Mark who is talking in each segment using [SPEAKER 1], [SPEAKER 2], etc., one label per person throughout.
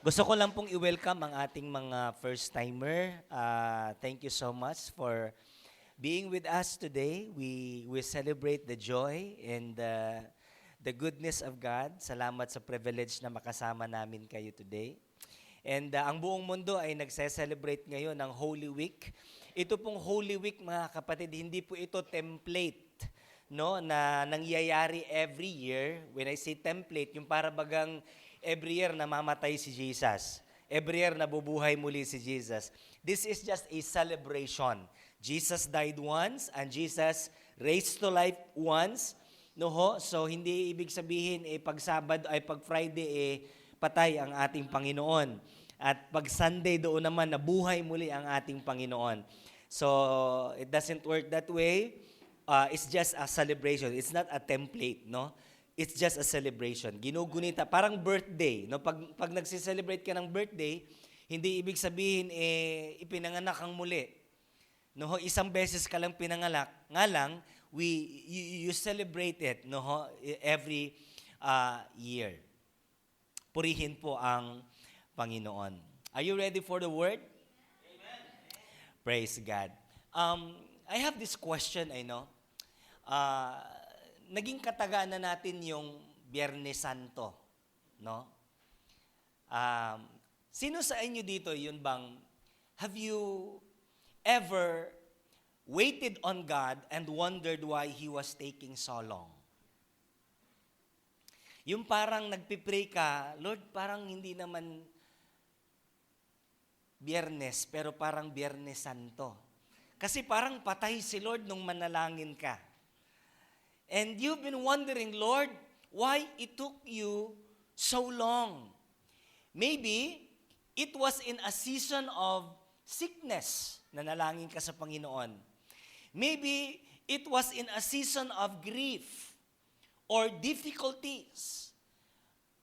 [SPEAKER 1] Gusto ko lang pong i-welcome ang ating mga first-timer. Thank you so much for being with us today. We celebrate the joy and the goodness of God. Salamat sa privilege na makasama namin kayo today. And ang buong mundo ay nagse-celebrate ngayon ng Holy Week. Ito pong Holy Week, mga kapatid, hindi po ito template, no, na nangyayari every year. When I say template, yung para bagang every year namamatay si Jesus. Every year nabubuhay muli si Jesus. This is just a celebration. Jesus died once and Jesus raised to life once. No ho? So hindi ibig sabihin pag Sabado ay pag Friday patay ang ating Panginoon. At pag Sunday doon naman nabuhay muli ang ating Panginoon. So it doesn't work that way. It's just a celebration. It's not a template, no? It's just a celebration. Ginugunita, parang birthday. No? Pag nagsi-celebrate ka ng birthday, hindi ibig sabihin, ipinanganak kang muli. No? Isang beses ka lang pinanganak. Nga lang, you celebrate it, no? Every year. Purihin po ang Panginoon. Are you ready for the word? Amen. Praise God. I have this question, I know. Naging katagaan na natin yung Biyernes Santo, no? Sino sa inyo dito yun bang, have you ever waited on God and wondered why He was taking so long? Yung parang nagpipray ka, Lord, parang hindi naman Biyernes, pero parang Biyernes Santo. Kasi parang patay si Lord nung manalangin ka. And you've been wondering, Lord, why it took you so long? Maybe it was in a season of sickness na nalangin ka sa Panginoon. Maybe it was in a season of grief or difficulties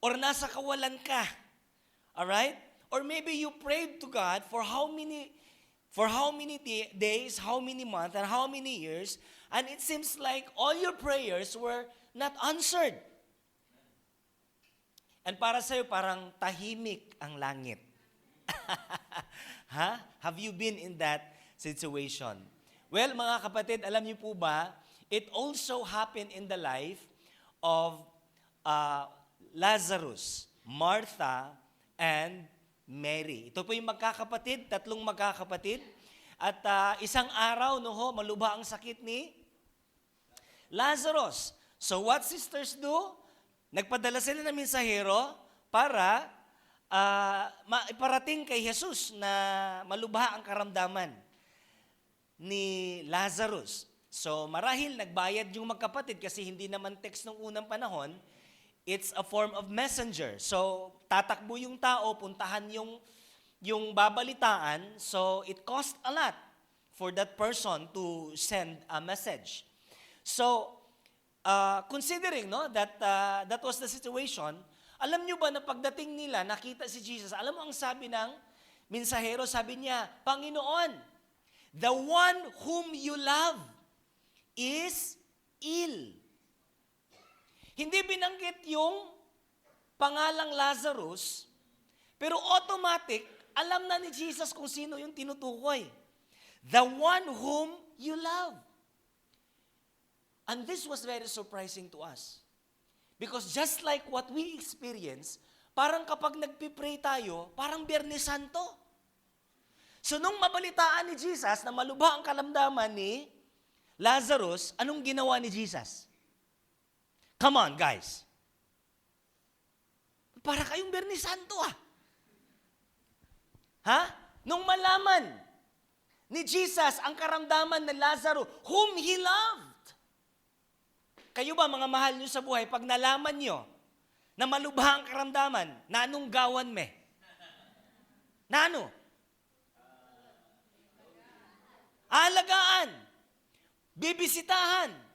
[SPEAKER 1] or nasa kawalan ka. Alright? Or maybe you prayed to God for how many days, how many months, and how many years, and it seems like all your prayers were not answered. And para sa'yo, parang tahimik ang langit. Ha? Have you been in that situation? Well, mga kapatid, alam niyo po ba, it also happened in the life of Lazarus, Martha, and Mary. Ito po yung magkakapatid, tatlong magkakapatid. At isang araw, malubha ang sakit ni Lazarus. So what sisters do? Nagpadala sila ng mensahero para iparating kay Jesus na malubha ang karamdaman ni Lazarus. So marahil nagbayad yung magkapatid kasi hindi naman text nung unang panahon. It's a form of messenger. So, tatakbo yung tao, puntahan yung babalitaan. So, it cost a lot for that person to send a message. So, considering that was the situation, alam nyo ba na pagdating nila, nakita si Jesus, alam mo ang sabi ng mensahero, sabi niya, Panginoon, the one whom you love is ill. Hindi binanggit yung pangalang Lazarus, pero automatic, alam na ni Jesus kung sino yung tinutukoy. The one whom you love. And this was very surprising to us. Because just like what we experience, parang kapag nagpipray tayo, parang Biyernes Santo. So nung mabalitaan ni Jesus na malubha ang kalamdaman ni Lazarus, anong ginawa ni Jesus? Come on, guys. Para kayong Biyernes Santo, Ha? Nung malaman ni Jesus ang karamdaman ng Lazaro, whom He loved. Kayo ba, mga mahal nyo sa buhay, pag nalaman nyo na malubha ang karamdaman, na anong gawan me? Na ano? Aalagaan. Bibisitahan.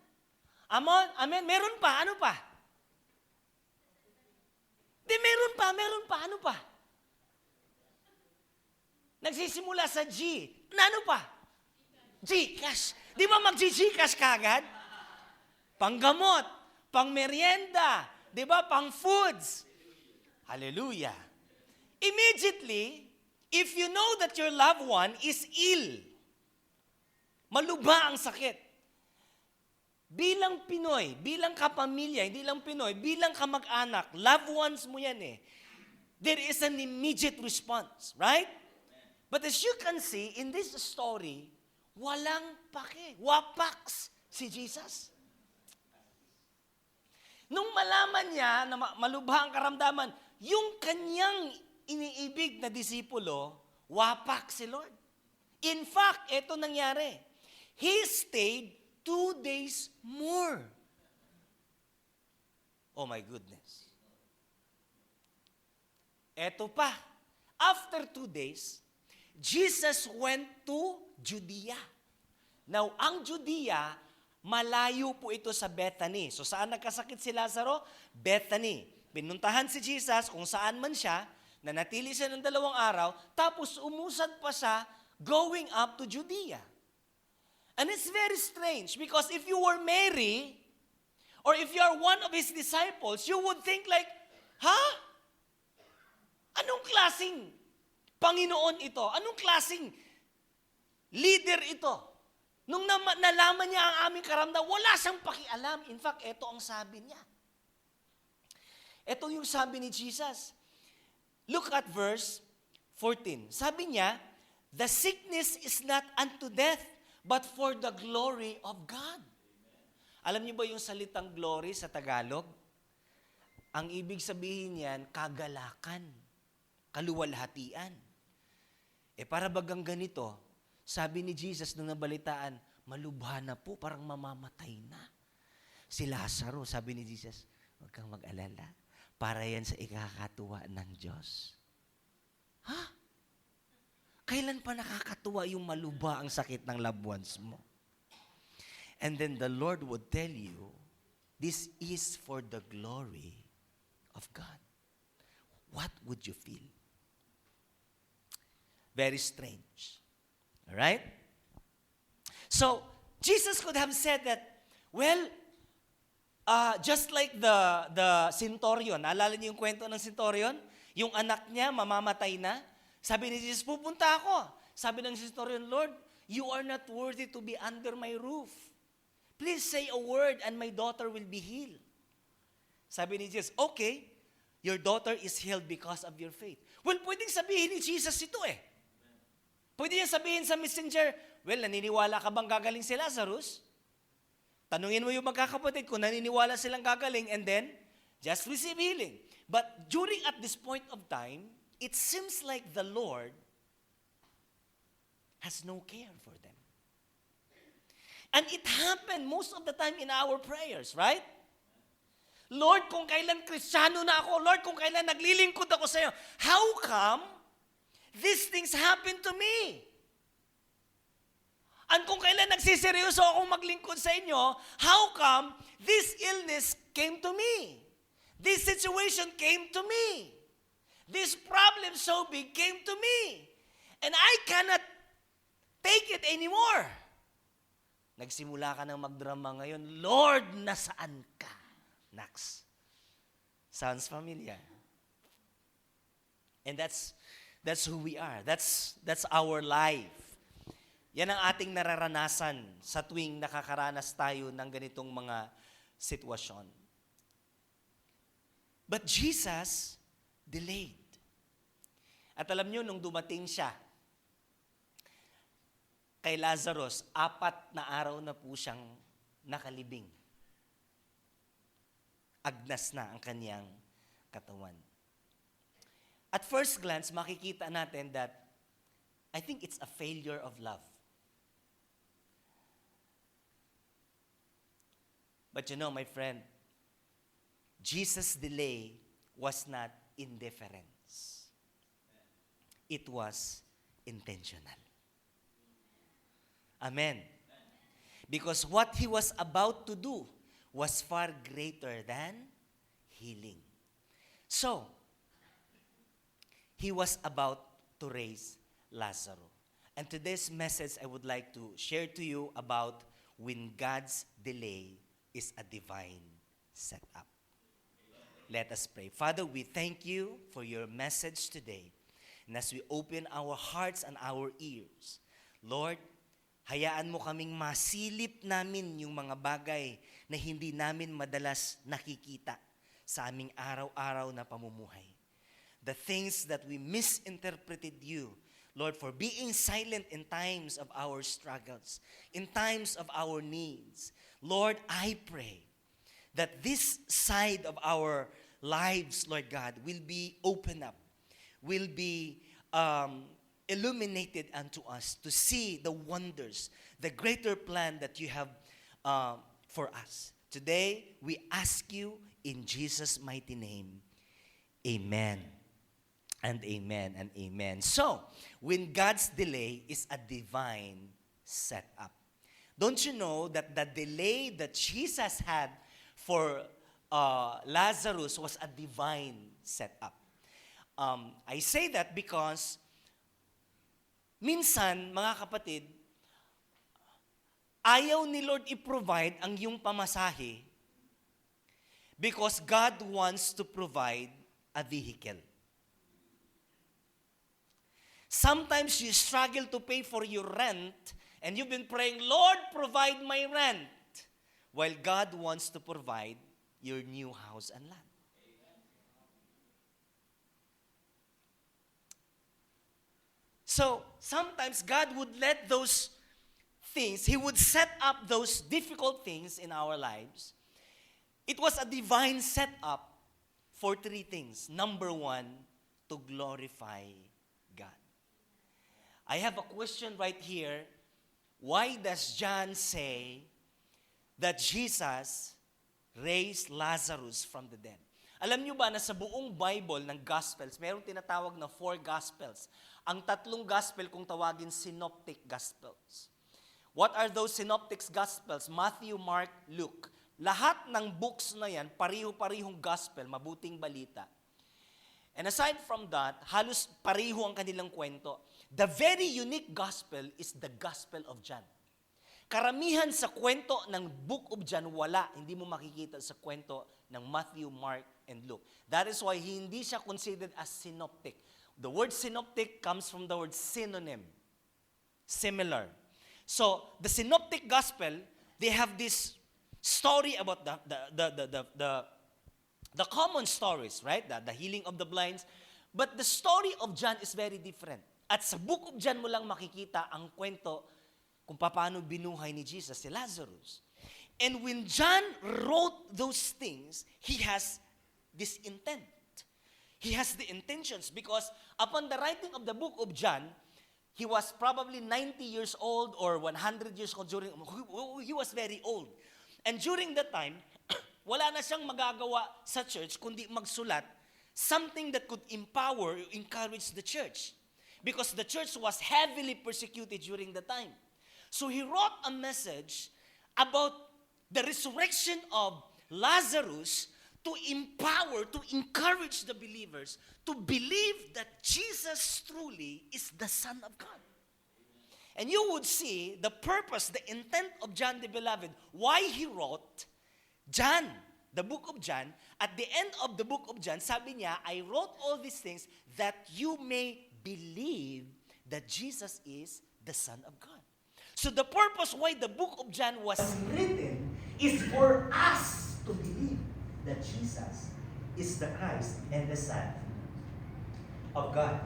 [SPEAKER 1] Amen? Meron pa? Ano pa? Meron pa. Ano pa? Nagsisimula sa G. Na ano pa? Gcash. Di ba mag-Gcash kagad? Panggamot, pang merienda, di ba? Pang foods. Hallelujah. Immediately, if you know that your loved one is ill, malubha ang sakit, bilang Pinoy, bilang kapamilya, hindi lang Pinoy, bilang kamag-anak, loved ones mo yan eh, there is an immediate response, right? But as you can see, in this story, walang pake, wapaks si Jesus. Nung malaman niya na malubha ang karamdaman, yung kanyang iniibig na disipulo, wapak si Lord. In fact, ito nangyari. He stayed 2 days more. Oh my goodness. Eto pa. After 2 days, Jesus went to Judea. Now, ang Judea, malayo po ito sa Bethany. So, saan nagkasakit si Lazaro? Bethany. Pinuntahan si Jesus kung saan man siya, nanatili siya ng 2 araw, tapos umusad pa siya going up to Judea. And it's very strange because if you were Mary, or if you are one of his disciples, you would think like, anong klaseng Panginoon ito? Anong klaseng leader ito? Nung nalaman niya ang aming karamdaman, wala siyang pakialam. In fact, ito ang sabi niya. Ito yung sabi ni Jesus. Look at verse 14. Sabi niya, the sickness is not unto death, but for the glory of God. Alam niyo ba yung salitang glory sa Tagalog? Ang ibig sabihin niyan, kagalakan, kaluwalhatian. Para bagang ganito, sabi ni Jesus nung nabalitaan, malubha na po, parang mamamatay na. Si Lazaro, sabi ni Jesus, huwag kang mag-alala, para yan sa ikakatuwa ng Diyos. Kailan pa nakakatuwa yung malubha ang sakit ng loved ones mo? And then the Lord would tell you, this is for the glory of God. What would you feel? Very strange. All right? So, Jesus could have said that, well, just like the centurion, naalala niyo yung kwento ng centurion? Yung anak niya, mamamatay na. Sabi ni Jesus, pupunta ako. Sabi ng centurion, Lord, you are not worthy to be under my roof. Please say a word and my daughter will be healed. Sabi ni Jesus, okay, your daughter is healed because of your faith. Well, pwedeng sabihin ni Jesus ito eh. Pwede niya sabihin sa messenger, well, naniniwala ka bang gagaling si Lazarus? Tanungin mo yung magkakapatid kung naniniwala silang gagaling and then, just receive healing. But during at this point of time, it seems like the Lord has no care for them. And it happened most of the time in our prayers, right? Lord, kung kailan Kristiyano na ako, Lord, kung kailan naglilingkod ako sa iyo, how come these things happen to me? And kung kailan nagsiseryoso akong maglingkod sa inyo, how come this illness came to me? This situation came to me. This problem so big came to me. And I cannot take it anymore. Nagsimula ka ng magdrama ngayon, Lord, nasaan ka? Next. Sounds familiar. And that's who we are. That's our life. Yan ang ating nararanasan sa tuwing nakakaranas tayo ng ganitong mga sitwasyon. But Jesus delayed. At alam nyo, nung dumating siya kay Lazarus, 4 na araw na po siyang nakalibing. Agnas na ang kaniyang katawan. At first glance, makikita natin that I think it's a failure of love. But you know, my friend, Jesus' delay was not indifference. It was intentional. Amen. Because what he was about to do was far greater than healing. So, he was about to raise Lazarus. And today's message, I would like to share to you about when God's delay is a divine setup. Let us pray. Father, we thank you for your message today. And as we open our hearts and our ears, Lord, hayaan mo kaming masilip namin yung mga bagay na hindi namin madalas nakikita sa aming araw-araw na pamumuhay. The things that we misinterpreted you, Lord, for being silent in times of our struggles, in times of our needs. Lord, I pray that this side of our lives, Lord God, will be opened up, will be illuminated unto us to see the wonders, the greater plan that you have for us. Today, we ask you in Jesus' mighty name, amen. And amen and amen. So, when God's delay is a divine setup. Don't you know that the delay that Jesus had for Lazarus was a divine setup? I say that because minsan, mga kapatid, ayaw ni Lord i-provide ang iyong pamasahe because God wants to provide a vehicle. Sometimes you struggle to pay for your rent and you've been praying, Lord, provide my rent, while God wants to provide your new house and land. So, sometimes God would let those things, He would set up those difficult things in our lives. It was a divine setup for three things. Number one, to glorify God. I have a question right here. Why does John say that Jesus raised Lazarus from the dead? Alam niyo ba na sa buong Bible ng Gospels, mayroong tinatawag na 4 Gospels. Ang 3 Gospel kung tawagin Synoptic Gospels. What are those Synoptic Gospels? Matthew, Mark, Luke. Lahat ng books na yan, pariho-parihong Gospel, mabuting balita. And aside from that, halos pariho ang kanilang kwento. The very unique Gospel is the Gospel of John. Karamihan sa kwento ng Book of John, wala. Hindi mo makikita sa kwento ng Matthew, Mark, and Luke. That is why hindi siya considered as synoptic. The word synoptic comes from the word synonym. Similar. So, the synoptic gospel, they have this story about the common stories, right? The healing of the blinds. But the story of John is very different. At sa Book of John mo lang makikita ang kwento kung paano binuhay ni Jesus si Lazarus. And when John wrote those things, he has this intent. He has the intentions because upon the writing of the Book of John, he was probably 90 years old or 100 years old he was very old. And during that time, wala na siyang magagawa sa church kundi magsulat something that could empower, encourage the church. Because the church was heavily persecuted during the time. So he wrote a message about the resurrection of Lazarus to empower, to encourage the believers to believe that Jesus truly is the Son of God. And you would see the purpose, the intent of John the Beloved, why he wrote John, the book of John. At the end of the book of John, sabi niya, I wrote all these things that you may believe that Jesus is the Son of God. So the purpose why the book of John was written is for us to believe that Jesus is the Christ and the Son of God.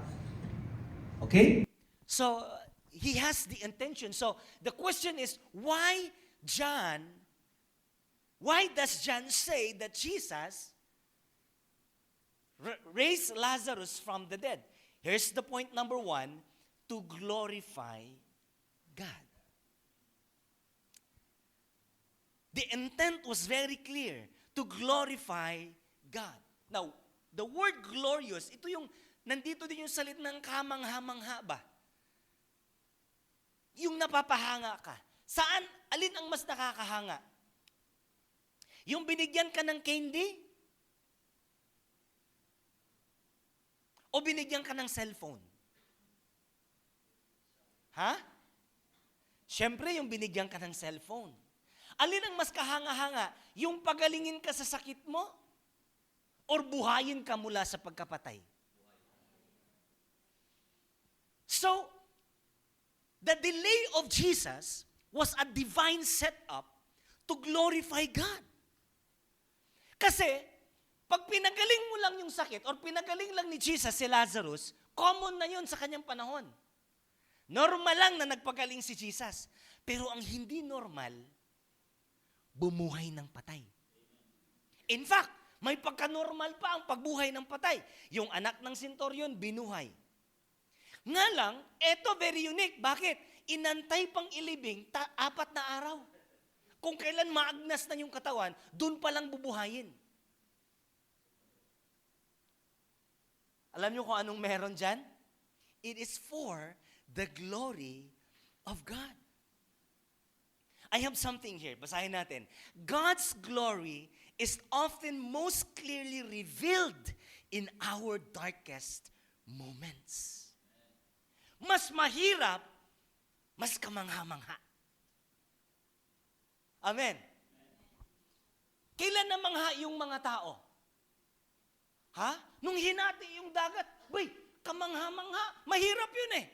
[SPEAKER 1] Okay? So, he has the intention. So, the question is, why does John say that Jesus raised Lazarus from the dead? Here's the point number 1, to glorify God. The intent was very clear, to glorify God. Now, the word glorious, ito yung, nandito din yung salit ng kamangha-mangha ba? Yung napapahanga ka. Saan, alin ang mas nakakahanga? Yung binigyan ka ng candy? O binigyan ka ng cellphone? Ha? Siyempre, yung binigyan ka ng cellphone. Alin ang mas kahanga-hanga? Yung pagalingin ka sa sakit mo? or buhayin ka mula sa pagkapatay? So, the delay of Jesus was a divine setup to glorify God. Kasi, pag pinagaling mo lang yung sakit or pinagaling lang ni Jesus si Lazarus, common na yun sa kanyang panahon. Normal lang na nagpagaling si Jesus. Pero ang hindi normal, bumuhay ng patay. In fact, may pagka-normal pa ang pagbuhay ng patay. Yung anak ng sentoryon, binuhay. Nga lang, eto very unique. Bakit? Inantay pang ilibing 4 na araw. Kung kailan maagnas na yung katawan, dun pa lang bubuhayin. Alam niyo kung anong meron dyan? It is for the glory of God. I have something here. Basahin natin. God's glory is often most clearly revealed in our darkest moments. Mas mahirap, mas kamangha-mangha. Amen. Kailan namangha yung mga tao? Ha? Nung hinati yung dagat, kamangha-mangha, mahirap yun eh.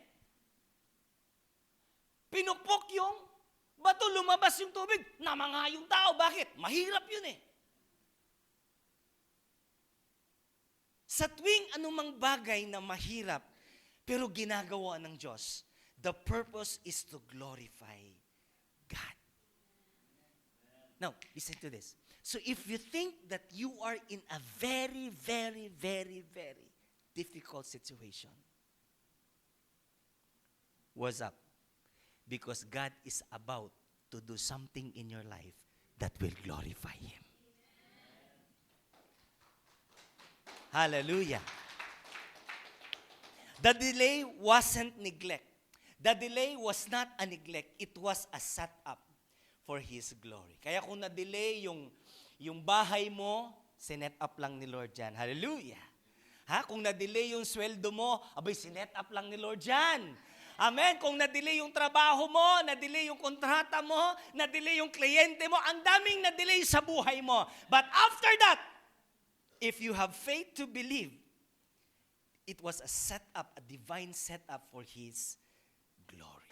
[SPEAKER 1] Pinukpok yung bato, lumabas yung tubig, namangha yung tao. Bakit? Mahirap yun eh. Sa tuwing anumang bagay na mahirap, pero ginagawa ng Diyos, the purpose is to glorify God. Now, listen to this. So if you think that you are in a very, very, very, very difficult situation, what's up? Because God is about to do something in your life that will glorify Him. Hallelujah. The delay wasn't neglect. The delay was not a neglect. It was a setup for His glory. Kaya kung na-delay yung bahay mo, sinet up lang ni Lord dyan. Hallelujah. Ha? Kung na-delay yung sweldo mo, sinet up lang ni Lord dyan. Amen. Kung na-delay yung trabaho mo, na-delay yung kontrata mo, na-delay yung kliyente mo, ang daming na-delay sa buhay mo. But after that, if you have faith to believe, it was a setup, a divine setup for His glory.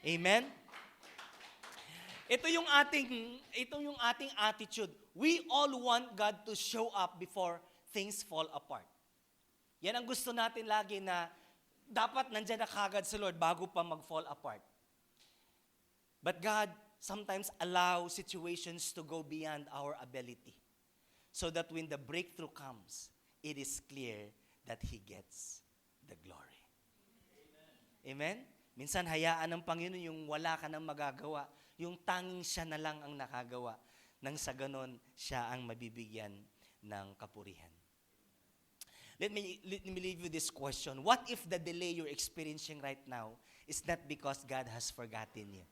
[SPEAKER 1] Amen? Ito yung ating attitude. We all want God to show up before things fall apart. Yan ang gusto natin lagi na dapat nandyan na kagad si Lord bago pa mag-fall apart. But God sometimes allows situations to go beyond our ability so that when the breakthrough comes, it is clear that He gets the glory. Amen? Minsan hayaan ng Panginoon yung wala ka nang magagawa, yung tanging siya na lang ang nakagawa, nang sa ganon siya ang mabibigyan ng kapurihan. Let me leave you this question. What if the delay you're experiencing right now is not because God has forgotten you,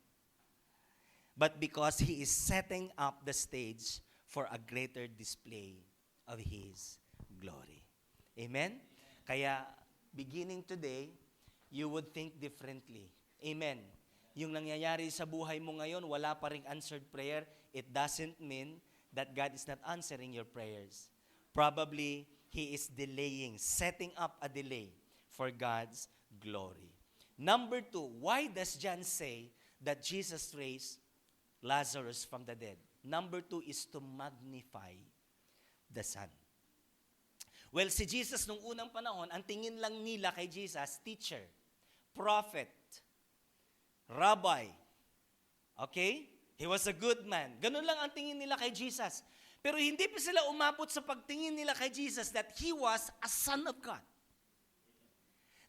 [SPEAKER 1] but because He is setting up the stage for a greater display of His glory? Amen? Kaya, beginning today, you would think differently. Amen? Yung nangyayari sa buhay mo ngayon, wala pa ring answered prayer, it doesn't mean that God is not answering your prayers. Probably, He is delaying, setting up a delay for God's glory. Number 2, why does John say that Jesus raised Lazarus from the dead? Number 2 is to magnify the Son. Well, si Jesus nung unang panahon, ang tingin lang nila kay Jesus, teacher, prophet, rabbi. Okay? He was a good man. Ganun lang ang tingin nila kay Jesus. Pero hindi pa sila umabot sa pagtingin nila kay Jesus that He was a Son of God.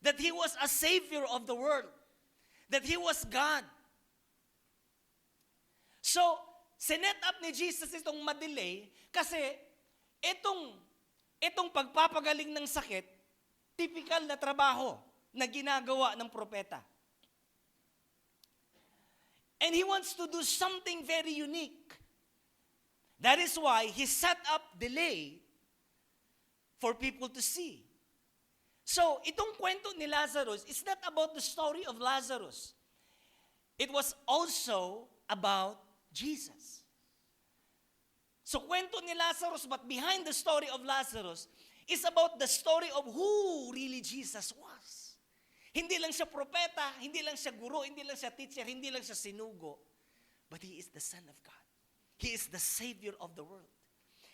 [SPEAKER 1] That He was a Savior of the world. That He was God. So, sinet up ni Jesus itong madelay kasi itong pagpapagaling ng sakit, typical na trabaho na ginagawa ng propeta. And He wants to do something very unique. That is why He set up delay for people to see. So, itong kwento ni Lazarus, it's not about the story of Lazarus. It was also about Jesus. So kwento ni Lazarus, but behind the story of Lazarus is about the story of who really Jesus was. Hindi lang siya propeta, hindi lang siya guro, hindi lang siya teacher, hindi lang siya sinugo, but He is the Son of God. He is the Savior of the world.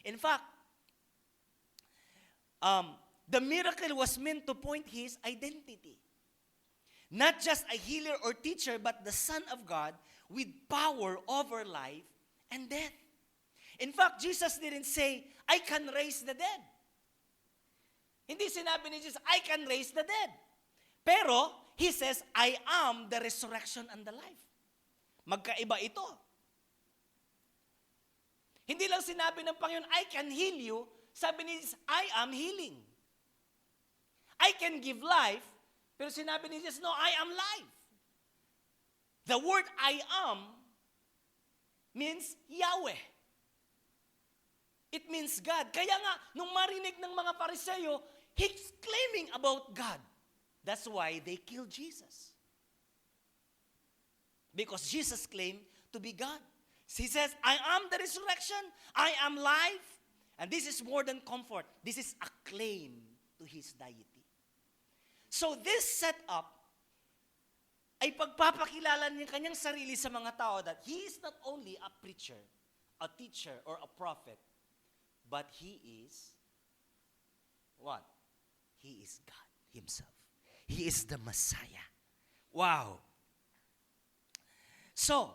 [SPEAKER 1] In fact, the miracle was meant to point His identity. Not just a healer or teacher, but the Son of God with power over life and death. In fact, Jesus didn't say, I can raise the dead. Hindi sinabi ni Jesus, I can raise the dead. Pero, He says, I am the resurrection and the life. Magkaiba ito. Hindi lang sinabi ng Panginoon, I can heal you. Sabi ni Jesus, I am healing. I can give life. Pero sinabi ni Jesus, no, I am life. The word I am means Yahweh. It means God. Kaya nga, nung marinig ng mga Pariseo, he's claiming about God. That's why they killed Jesus. Because Jesus claimed to be God. He says, I am the resurrection, I am life, and this is more than comfort. This is a claim to His deity. So this setup ay pagpapakilala niya kanyang sarili sa mga tao that He is not only a preacher, a teacher, or a prophet, but He is what? He is God Himself. He is the Messiah. Wow. So,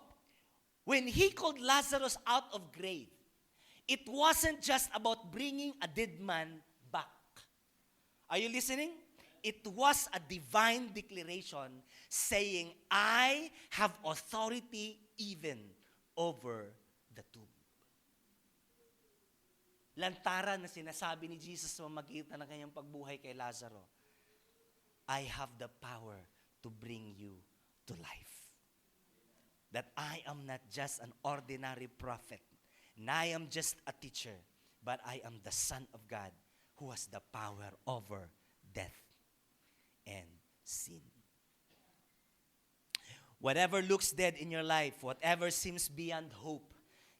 [SPEAKER 1] when He called Lazarus out of grave, it wasn't just about bringing a dead man back. Are you listening? It was a divine declaration saying, I have authority even over the tomb. Lantaran na sinasabi ni Jesus sa pamamagitan ng kanyang pagbuhay kay Lazaro, I have the power to bring you to life. That I am not just an ordinary prophet, and I am just a teacher, but I am the Son of God who has the power over death and sin. Whatever looks dead in your life, whatever seems beyond hope,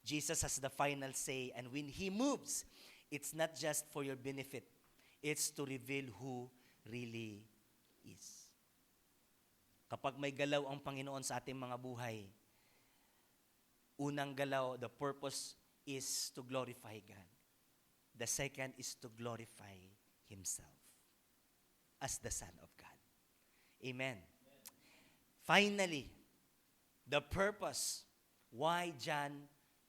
[SPEAKER 1] Jesus has the final say, and when He moves, it's not just for your benefit. It's to reveal who really is. Kapag may galaw ang Panginoon sa ating mga buhay, unang galaw, the purpose is to glorify God. The second is to glorify Himself as the Son of God. Amen. Finally, the purpose why John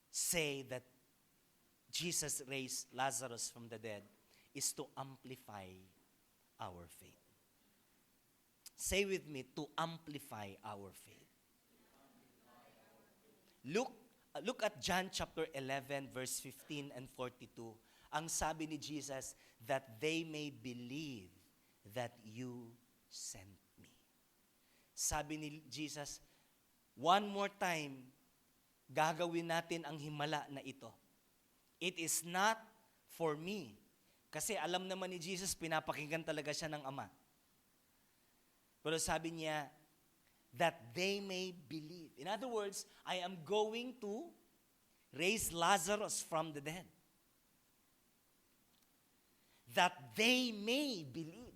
[SPEAKER 1] say that Jesus raised Lazarus from the dead is to amplify our faith. Say with me, to amplify our faith. Look at John chapter 11, verse 15 and 42. Ang sabi ni Jesus, that they may believe that you sent me. Sabi ni Jesus, one more time, gagawin natin ang himala na ito. It is not for me. Kasi alam naman ni Jesus, pinapakinggan talaga siya ng Ama. Pero sabi niya, that they may believe. In other words, I am going to raise Lazarus from the dead. That they may believe.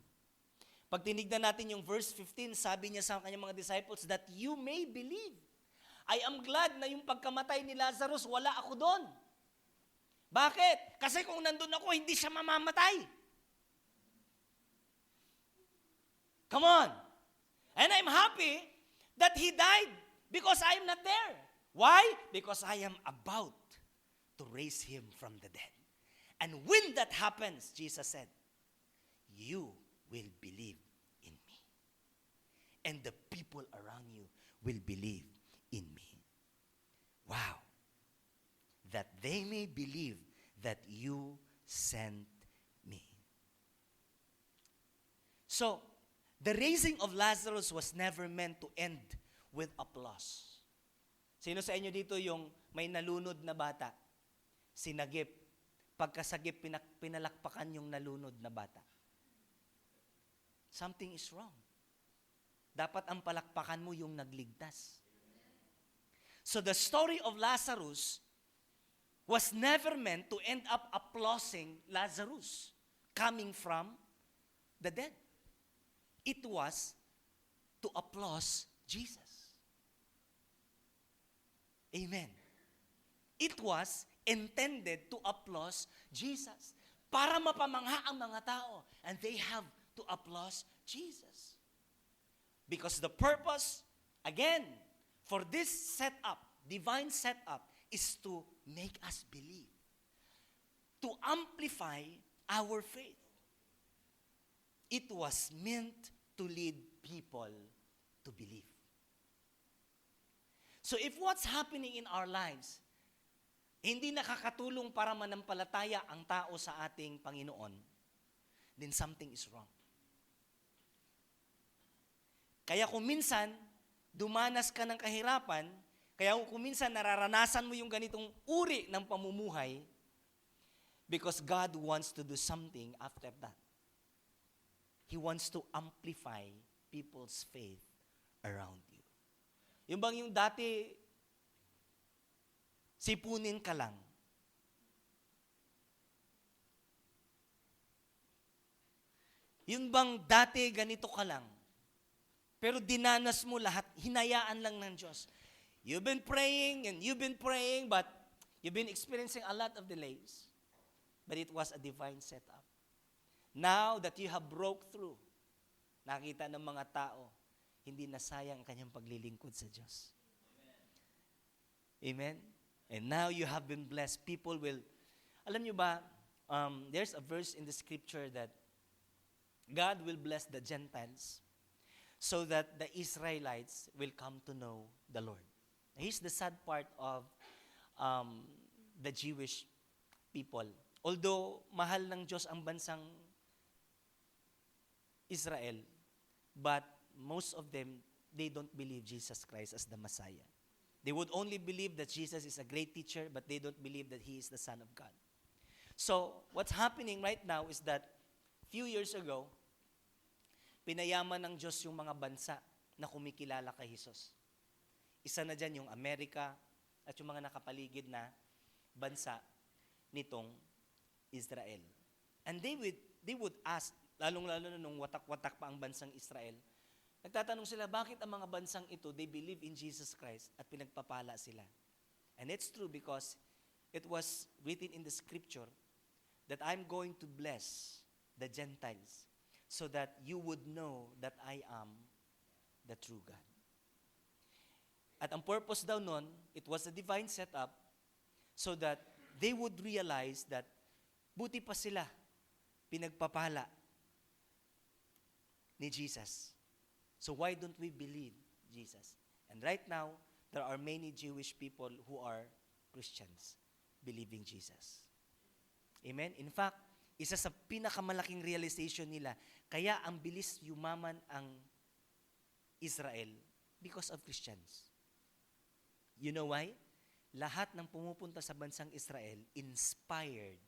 [SPEAKER 1] Pag tinignan natin yung verse 15, sabi niya sa kanyang mga disciples, that you may believe. I am glad na yung pagkamatay ni Lazarus, wala ako doon. Bakit? Kasi kung nandun ako, hindi siya mamamatay. Come on. And I'm happy that he died because I'm not there. Why? Because I am about to raise him from the dead. And when that happens, Jesus said, you will believe in me. And the people around you will believe in me. Wow. That they may believe that you sent me. So, the raising of Lazarus was never meant to end with applause. Sino sa inyo dito yung may nalunod na bata? Sinagip. Pagkasagip, pinalakpakan yung nalunod na bata. Something is wrong. Dapat ang palakpakan mo yung nagligtas. So the story of Lazarus was never meant to end up applauding Lazarus coming from the dead. It was to applaud Jesus. Amen. It was intended to applaud Jesus. Para mapamangha ang mga tao. And they have to applaud Jesus. Because the purpose, again, for this setup, divine setup, is to make us believe. To amplify our faith. It was meant to lead people to believe. So if what's happening in our lives, hindi nakakatulong para manampalataya ang tao sa ating Panginoon, then something is wrong. Kaya kung minsan, dumanas ka ng kahirapan, kaya kung minsan nararanasan mo yung ganitong uri ng pamumuhay, because God wants to do something after that. He wants to amplify people's faith around you. Yung bang yung dati, sipunin ka lang. Yung bang dati ganito ka lang, pero dinanas mo lahat, hinayaan lang ng Diyos. You've been praying and you've been praying, but you've been experiencing a lot of delays. But it was a divine setup. Now that you have broke through, nakita ng mga tao, hindi nasayang ang kanyang paglilingkod sa Diyos. Amen? And now you have been blessed. People will, alam nyo ba, there's a verse in the scripture that God will bless the Gentiles so that the Israelites will come to know the Lord. Here's the sad part of the Jewish people. Although mahal ng Diyos ang bansang Israel, but most of them, they don't believe Jesus Christ as the Messiah. They would only believe that Jesus is a great teacher, but they don't believe that He is the Son of God. So, what's happening right now is that few years ago, pinayaman ng Diyos yung mga bansa na kumikilala kay Jesus. Isa na dyan yung Amerika at yung mga nakapaligid na bansa nitong Israel. And they would ask, lalong-lalo na nung watak-watak pa ang bansang Israel, nagtatanong sila, bakit ang mga bansang ito, they believe in Jesus Christ at pinagpapala sila? And it's true because it was written in the scripture that I'm going to bless the Gentiles so that you would know that I am the true God. At ang purpose daw nun, it was a divine setup so that they would realize that buti pa sila pinagpapala ni Jesus. So why don't we believe Jesus? And right now, there are many Jewish people who are Christians believing Jesus. Amen? In fact, isa sa pinakamalaking realization nila, kaya ang bilis yumaman ang Israel because of Christians. You know why? Lahat ng pumupunta sa bansang Israel inspired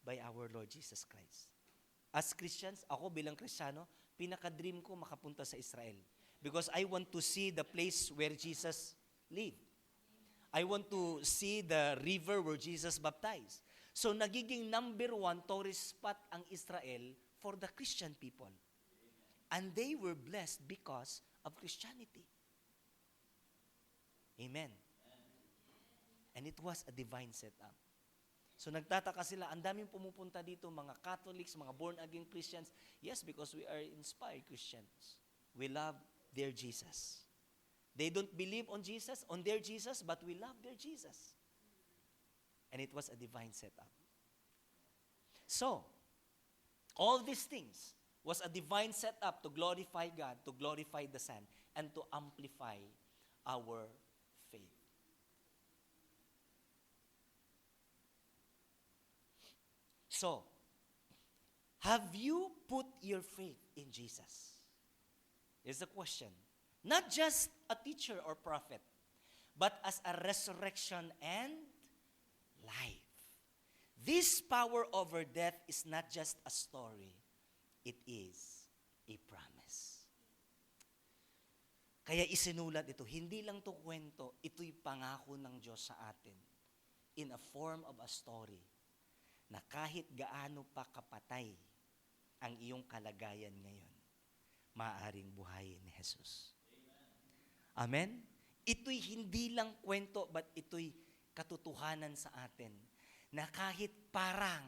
[SPEAKER 1] by our Lord Jesus Christ. As Christians, ako bilang Kristiyano, pinaka-dream ko makapunta sa Israel. Because I want to see the place where Jesus lived. I want to see the river where Jesus baptized. So nagiging number 1 tourist spot ang Israel for the Christian people. And they were blessed because of Christianity. Amen. And it was a divine setup. So nagtataka sila, ang daming pumupunta dito, mga Catholics, mga born-again Christians. Yes, because we are inspired Christians. We love their Jesus. They don't believe on Jesus, on their Jesus, but we love their Jesus. And it was a divine setup. So, all these things was a divine setup to glorify God, to glorify the Son, and to amplify our faith. So, have you put your faith in Jesus? Is the question. Not just a teacher or prophet, but as a resurrection and life. This power over death is not just a story, it is a promise. Kaya isinulat ito, hindi lang to kwento, ito'y pangako ng Diyos sa atin. in a form of a story na kahit gaano pa kapatay ang iyong kalagayan ngayon, maaaring buhayin ni Jesus. Amen? Ito'y hindi lang kwento, but ito'y katotohanan sa atin na kahit parang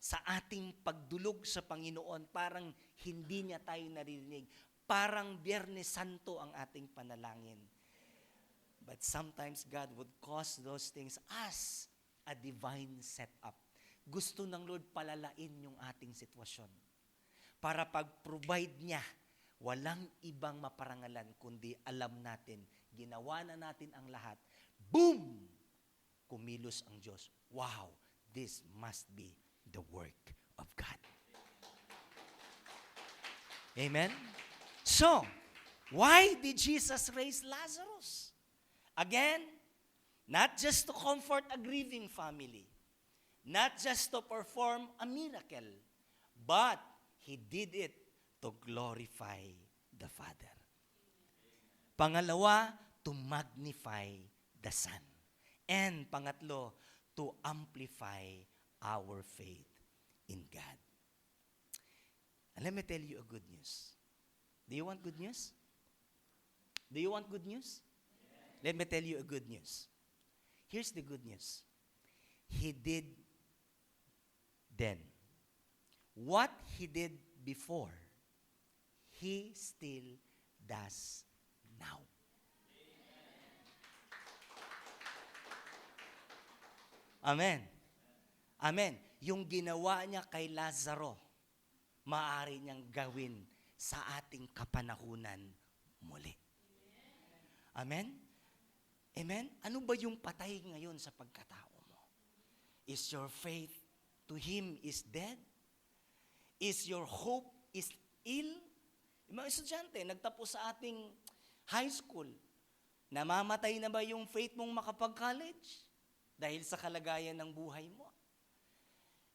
[SPEAKER 1] sa ating pagdulog sa Panginoon, parang hindi niya tayo naririnig. Parang Biyernes Santo ang ating panalangin. But sometimes God would cause those things as a divine setup. Gusto ng Lord palalain yung ating sitwasyon. Para pag-provide niya, walang ibang maparangalan, kundi alam natin, ginawa na natin ang lahat. Boom! Kumilos ang Diyos. Wow! This must be the work of God. Amen? So, why did Jesus raise Lazarus? Again, not just to comfort a grieving family, not just to perform a miracle, but He did it to glorify the Father. Pangalawa, to magnify the Son. And pangatlo, to amplify our faith in God. And let me tell you a good news. Do you want good news? Do you want good news? Let me tell you a good news. Here's the good news. He did then what He did before, He still does now. Amen. Amen. Yung ginawa niya kay Lazaro, maaari niyang gawin sa ating kapanahunan muli. Amen? Amen? Ano ba yung patay ngayon sa pagkatao mo? Is your faith to Him is dead? Is your hope is ill? Yung mga estudyante, nagtapos sa ating high school, namamatay na ba yung faith mong makapag-college? Dahil sa kalagayan ng buhay mo.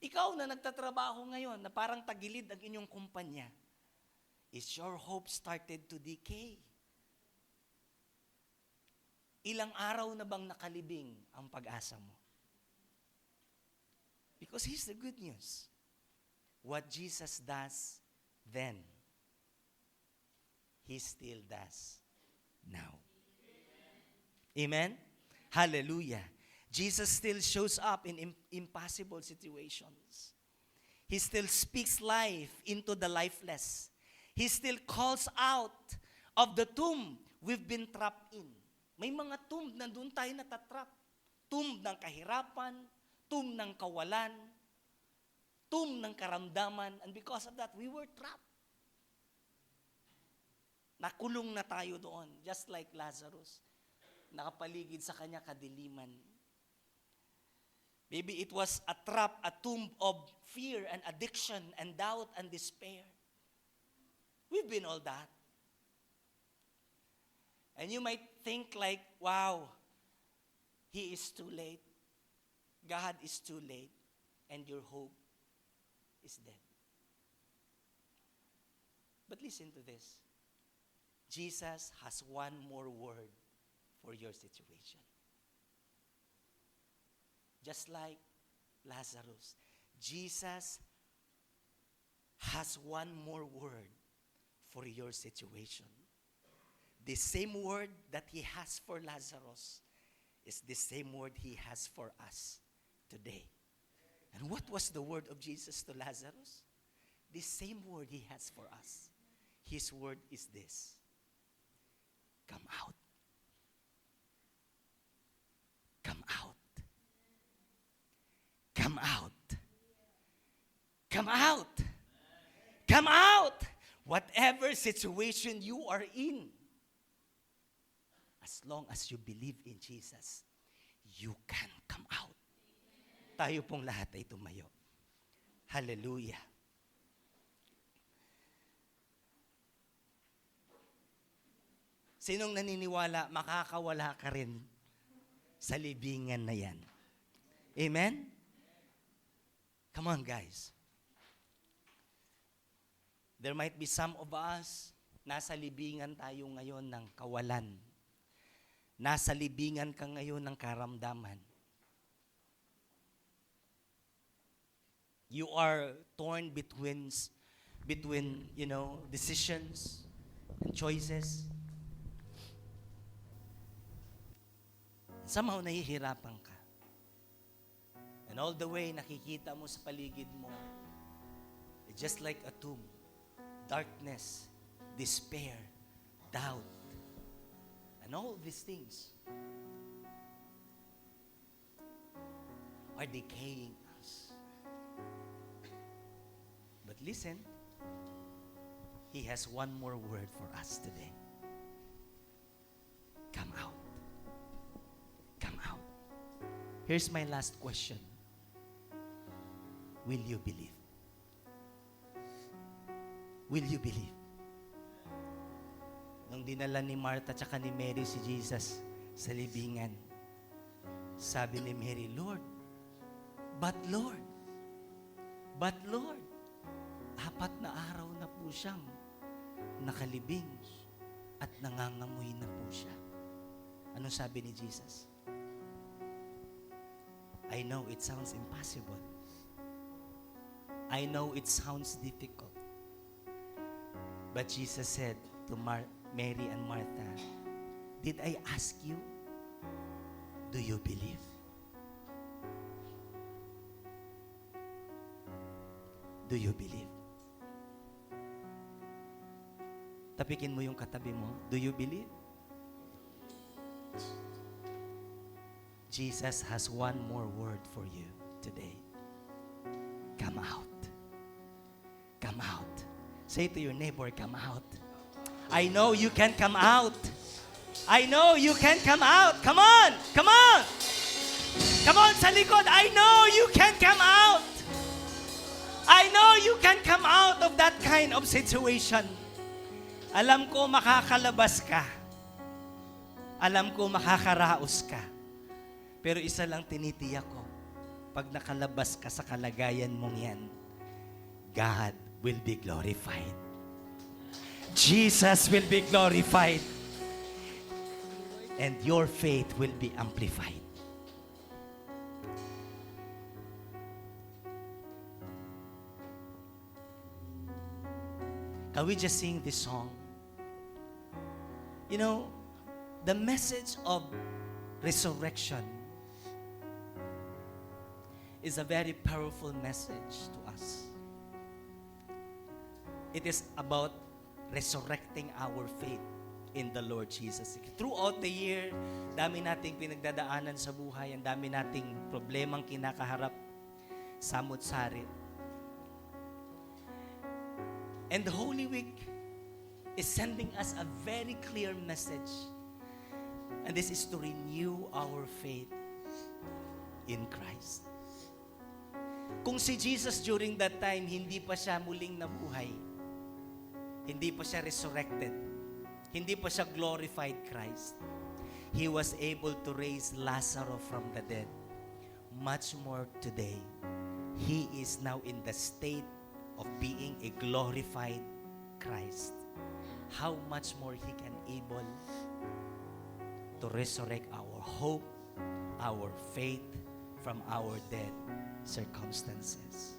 [SPEAKER 1] Ikaw na nagtatrabaho ngayon, na parang tagilid ang inyong kumpanya, is your hope started to decay? Ilang araw na bang nakalibing ang pag-asa mo? Because here's the good news. What Jesus does then, He still does now. Amen? Hallelujah. Jesus still shows up in impossible situations. He still speaks life into the lifeless. He still calls out of the tomb we've been trapped in. May mga tomb na doon tayo natatrap. Tomb ng kahirapan, tomb ng kawalan, tomb ng karamdaman, and because of that, we were trapped. Nakulong na tayo doon, just like Lazarus. Nakapaligid sa kanya kadiliman. Maybe it was a trap, a tomb of fear and addiction and doubt and despair. We've been all that. And you might think like, wow, He is too late. God is too late. And your hope is dead. But listen to this. Jesus has one more word for your situation. Just like Lazarus, Jesus has one more word for your situation. The same word that He has for Lazarus is the same word He has for us today. And what was the word of Jesus to Lazarus? The same word He has for us. His word is this: come out. Come out. Come out. Come out. Come out. Whatever situation you are in, as long as you believe in Jesus, you can come out. Tayo pong lahat ay tumayo. Hallelujah. Sinong naniniwala, makakawala ka rin sa libingan na yan? Amen? Come on, guys. There might be some of us, nasa libingan tayo ngayon ng kawalan. Nasa libingan ka ngayon ng karamdaman. You are torn between, decisions and choices. Somehow nahihirapan ka. And all the way, nakikita mo sa paligid mo, it's just like a tomb. Darkness, despair, doubt, and all these things are decaying us. But listen, He has one more word for us today. Come out. Come out. Here's my last question. Will you believe? Will you believe? Nung dinala ni Martha at ni Mary si Jesus sa libingan, sabi ni Mary, Lord, but Lord, 4 na araw na po siyang nakalibing at nangangamoy na po siya. Anong sabi ni Jesus? I know it sounds impossible. I know it sounds difficult. But Jesus said to Mary and Martha, did I ask you, do you believe? Do you believe? Tapikin mo yung katabi mo. Do you believe? Jesus has one more word for you today. Come out. Come out. Say to your neighbor, come out. I know you can come out. I know you can come out. Come on! Come on! Come on sa likod. I know you can come out. I know you can come out of that kind of situation. Alam ko makakalabas ka. Alam ko makakaraos ka. Pero isa lang tinitiyak ko, pag nakalabas ka sa kalagayan mong yan, God will be glorified. Jesus will be glorified. And your faith will be amplified. Can we just sing this song? You know, the message of resurrection is a very powerful message to us. It is about resurrecting our faith in the Lord Jesus. Throughout the year, dami nating pinagdadaanan sa buhay, ang dami nating problemang kinakaharap, samot-sarit. And the Holy Week is sending us a very clear message. And this is to renew our faith in Christ. Kung si Jesus during that time, hindi pa siya muling nabuhay, hindi pa siya resurrected, hindi pa siya glorified Christ, He was able to raise Lazarus from the dead. Much more today, He is now in the state of being a glorified Christ. How much more He can able to resurrect our hope, our faith from our dead circumstances.